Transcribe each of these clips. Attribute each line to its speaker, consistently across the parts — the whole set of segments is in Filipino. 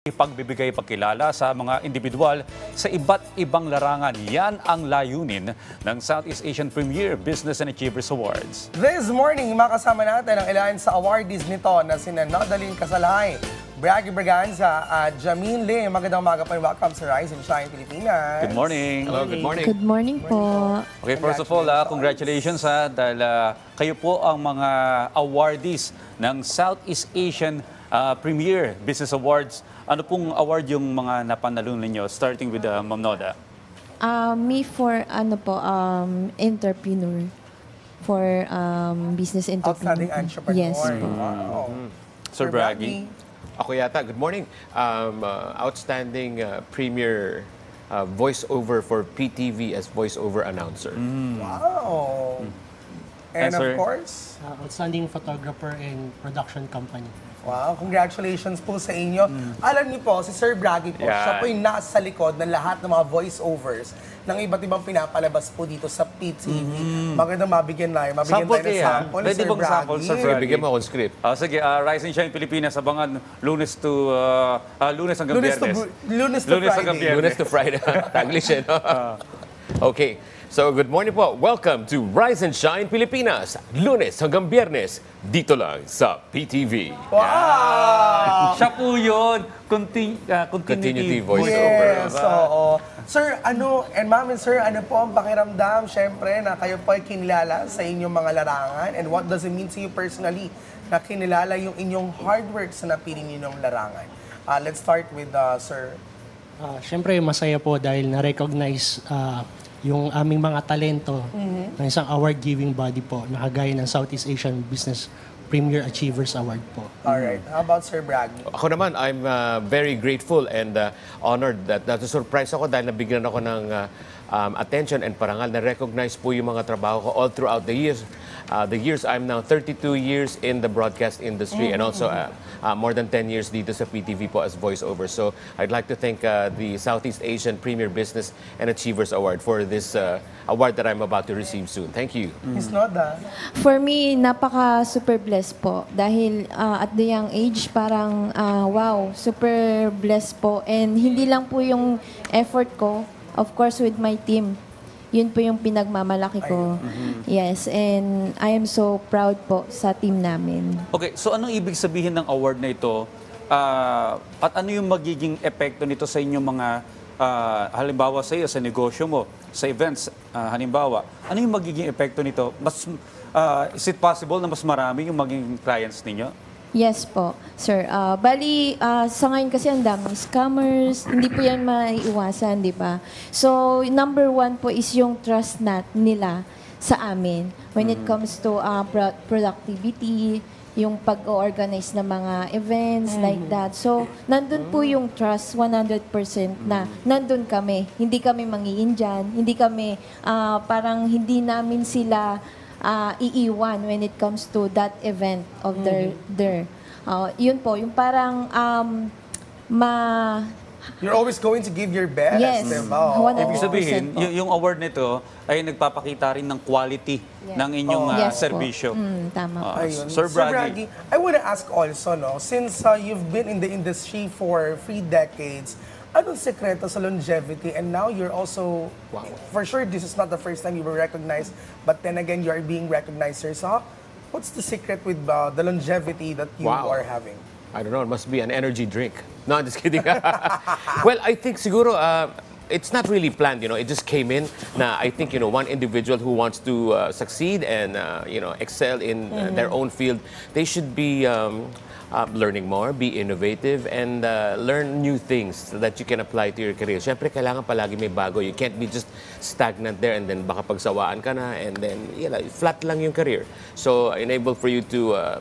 Speaker 1: Pagbibigay pagkilala sa mga individual sa iba't ibang larangan. Yan ang layunin ng Southeast Asian Premier Business and Achievers Awards.
Speaker 2: This morning, makasama natin ang ilan sa awardees nito na sina Nodalyn Casalay, Braggy Braganza at Jameen Lim. Magandang umaga po and welcome sa Rise and Shine Pilipinas.
Speaker 1: Good morning.
Speaker 3: Hello, good morning.
Speaker 4: Good morning po.
Speaker 1: Okay, first of all, congratulations dahil kayo po ang mga awardees ng Southeast Asian Premier Business Awards. Ano pong award yung mga napanalo ninyo? Starting with Ma'am Noda.
Speaker 4: Me for entrepreneur. For business entrepreneur.
Speaker 2: Outstanding entrepreneur.
Speaker 4: Yes po.
Speaker 2: Wow.
Speaker 1: Sir Braggy.
Speaker 3: Ako yata, good morning. Outstanding premier voiceover for PTV as voiceover announcer.
Speaker 2: Wow. And
Speaker 1: Sir?
Speaker 2: of course,
Speaker 5: Outstanding photographer and production company.
Speaker 2: wow, congratulations po sa inyo. Alam niyo po, si Sir Braggy po,
Speaker 1: Yeah.
Speaker 2: siya po yung nasa likod ng lahat ng mga voiceovers ng iba't ibang pinapalabas po dito sa PTV. Magandang mabigyan tayo ng
Speaker 1: Sample
Speaker 2: sample
Speaker 1: kaya?
Speaker 2: ni
Speaker 1: Pwede
Speaker 2: Sir
Speaker 1: bang sample, Sir
Speaker 2: Braggy.
Speaker 1: Braggy?
Speaker 3: Bigyan mo akong script.
Speaker 1: Sige, Rise and Shine Pilipinas, abangan lunes hanggang Biyernes.
Speaker 2: Lunes to
Speaker 1: Lunes
Speaker 2: Friday.
Speaker 1: hanggang Biyernes.
Speaker 3: Lunes to Friday. Taglish eh, no? Okay. So, good morning po. Welcome to Rise and Shine Pilipinas. Lunes hanggang Biyernes, dito lang sa PTV.
Speaker 2: Wow!
Speaker 1: Siya po yun. Continuity voiceover.
Speaker 2: Yes, oo. Sir, and ma'am and sir, ano po ang pakiramdam, syempre, na kayo po ay kinilala sa inyong mga larangan? And what does it mean to you personally na kinilala yung inyong hard work sa napili ninyong larangan? Let's start with Sir.
Speaker 5: Siyempre, masaya po dahil na-recognize yung aming mga talento ng isang award-giving body po na kagaya ng Southeast Asian Business Premier Achievers Award po.
Speaker 2: Alright, how about Sir Braggy?
Speaker 3: Ako naman, I'm very grateful and honored that na-surprise ako dahil nabigyan ako ng attention and parangal. Na-recognize po yung mga trabaho ko all throughout the years. I'm now 32 years in the broadcast industry and also more than 10 years dito sa PTV po as voiceover. So I'd like to thank the Southeast Asian Premier Business and Achievers Award for this award that I'm about to receive soon. Thank you.
Speaker 2: Miss Noda?
Speaker 4: For me, napaka-super blessed po. Dahil at the young age, parang wow, super blessed po. And hindi lang po yung effort ko, of course with my team. Yun po yung pinagmamalaki ko. Yes, and I am so proud po sa team namin.
Speaker 1: Okay, so anong ibig sabihin ng award na ito? At ano yung magiging epekto nito sa inyong mga, halimbawa sa iyo, sa negosyo mo, sa events, halimbawa, ano yung magiging epekto nito? Is it possible na mas marami yung maging clients ninyo?
Speaker 4: Yes po, sir. Bali, sa ngayon kasi ang daming scammers, hindi po yan maiiwasan, di ba? So, number one po is yung trust nila sa amin. When it comes to productivity, yung pag-organize ng mga events like that. So, nandun po yung trust 100% na nandun kami. Hindi kami mangiin dyan, hindi kami, parang hindi namin sila iiwan when it comes to that event of their yun po, yung parang
Speaker 2: You're always going to give your best.
Speaker 4: Yes.
Speaker 2: Diba?
Speaker 4: 100%.
Speaker 1: Ibig sabihin,
Speaker 4: po.
Speaker 1: yung award nito ay nagpapakita rin ng quality ng inyong
Speaker 4: Yes po.
Speaker 1: serbisyo.
Speaker 4: Tama po.
Speaker 2: Ayun.
Speaker 1: Sir Braggy.
Speaker 2: I want to ask also, no, since you've been in the industry for 3 decades, anong sekreto sa longevity? And now you're also, for sure, this is not the first time you were recognized, but then again, you are being recognized yourself. What's the secret with the longevity that you are having?
Speaker 3: I don't know, it must be an energy drink. No, I'm just kidding. Well, I think siguro, it's not really planned, it just came in. Na I think, one individual who wants to succeed and, excel in their own field, they should be learning more, be innovative, and learn new things that you can apply to your career. Siyempre, kailangan palagi may bago. You can't be just stagnant there and then baka pagsawaan ka na and then flat lang yung career. So, enable for you to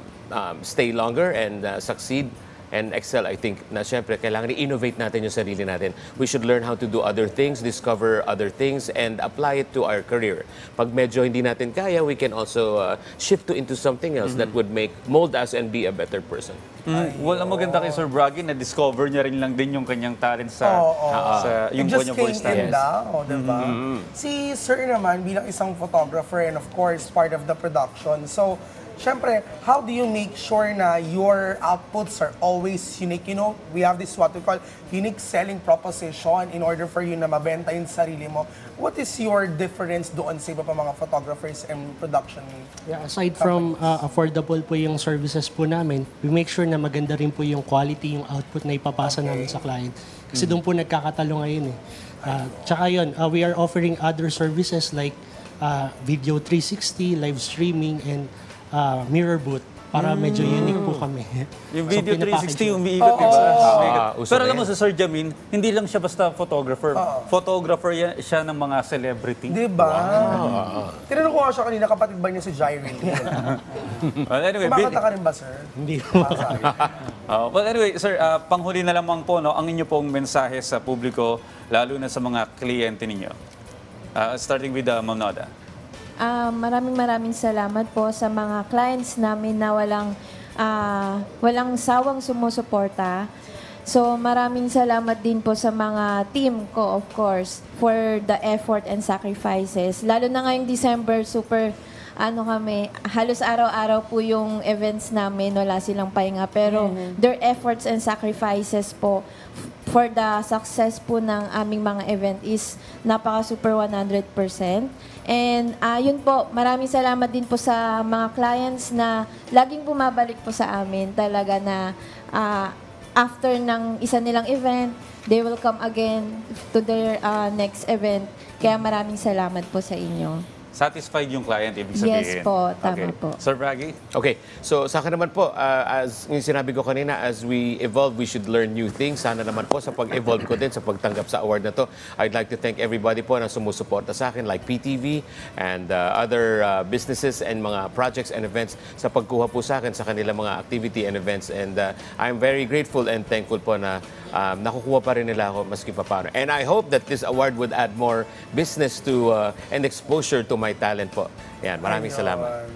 Speaker 3: stay longer and succeed and excel. I think na siyempre kailangan i-innovate natin yung sarili natin. We should learn how to do other things, discover other things, and apply it to our career. Pag medyo hindi natin kaya, we can also shift into something else that would mold us and be a better person.
Speaker 1: Well, ang maganda kay Sir Braggy, na-discover niya rin lang din yung kanyang talent sa yung
Speaker 2: It just
Speaker 1: kanyang voice
Speaker 2: came in
Speaker 1: talent.
Speaker 2: daw, diba? Si Sir naman, bilang isang photographer and of course, part of the production. So, syempre, how do you make sure na your outputs are always unique? You know, we have this what we call unique selling proposition in order for you na mabenta yung sarili mo. What is your difference doon sa iba pa mga photographers and production?
Speaker 5: Yeah, aside from affordable po yung services po namin, we make sure na maganda rin po yung quality, yung output na ipapasa namin sa client. Kasi doon po nagkakatalo ngayon eh. Tsaka yun, we are offering other services like video 360, live streaming, and mirror booth para medyo unique po kami.
Speaker 1: Yung
Speaker 5: So,
Speaker 1: video
Speaker 5: pinapackage
Speaker 1: 360,
Speaker 5: yun.
Speaker 1: umiikot, di ba?
Speaker 3: uso
Speaker 1: Pero
Speaker 3: na
Speaker 1: alam mo
Speaker 3: yan.
Speaker 1: sa Sir Jamin, hindi lang siya basta photographer. Photographer siya ng mga celebrity.
Speaker 2: Di ba? Tinanong ko nga siya kanina, kapatid ba niya si Jyrene?
Speaker 1: Well, anyway,
Speaker 2: Kumakanta ka rin ba, sir?
Speaker 5: Hindi po.
Speaker 1: Well, anyway, sir, panghuli na lamang po, no, ang inyo pong mensahe sa publiko, lalo na sa mga kliyente ninyo. Starting with Ma'am Noda.
Speaker 4: Maraming salamat po sa mga clients namin na walang sawang sumusuporta. So maraming salamat din po sa mga team ko, of course, for the effort and sacrifices. Lalo na ngayong December, super kami, halos araw-araw po yung events namin, wala silang pahinga. Pero their efforts and sacrifices po for the success po ng aming mga event is napaka-super 100%. And yun po, maraming salamat din po sa mga clients na laging bumabalik po sa amin talaga na after ng isa nilang event, they will come again to their next event. Kaya maraming salamat po sa inyo.
Speaker 1: Satisfied yung client, ibig sabihin.
Speaker 4: Yes po, tama po.
Speaker 1: Sir Braggy?
Speaker 3: Okay, so sa akin naman po, as yung sinabi ko kanina, as we evolve, we should learn new things. Sana naman po sa pag-evolve ko din, sa pagtanggap sa award na to, I'd like to thank everybody po na sumusuporta sa akin, like PTV and other businesses and mga projects and events sa pagkuha po sa akin sa kanilang mga activity and events. And I'm very grateful and thankful po na nakukuha pa rin nila ako maski pa paano. And I hope that this award would add more business to and exposure to my talent po. Yan, maraming salamat.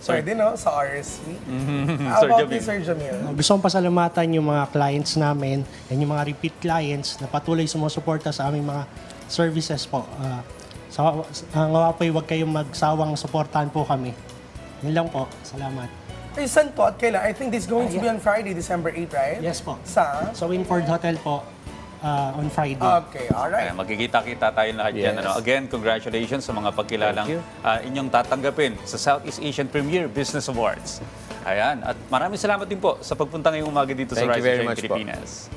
Speaker 2: Pwede, no? Sa RSV. How
Speaker 1: Sir
Speaker 2: about
Speaker 1: Jamil.
Speaker 2: you, Sir Jamil?
Speaker 5: Gusto kong pasalamatan yung mga clients namin and yung mga repeat clients na patuloy sumusuporta sa aming mga services po. Ngawa po, huwag kayong magsawang suportahan po kami. Yun lang po. Salamat.
Speaker 2: Eh, saan to at kailan? I think this is going to be on Friday, December 8, right?
Speaker 5: Yes po.
Speaker 2: Sa?
Speaker 5: So, Winford Hotel po on Friday.
Speaker 2: Okay, alright.
Speaker 1: Ayan, magkikita-kita tayo lahat dyan.
Speaker 3: Yes.
Speaker 1: Ano? Again, congratulations sa mga pagkilalang
Speaker 3: Thank
Speaker 1: inyong tatanggapin sa Southeast Asian Premier Business Awards. Ayan, at maraming salamat din po sa pagpunta ngayong umaga dito sa
Speaker 3: Thank you
Speaker 1: Rise and
Speaker 3: very
Speaker 1: Shine
Speaker 3: much po.
Speaker 1: Pilipinas.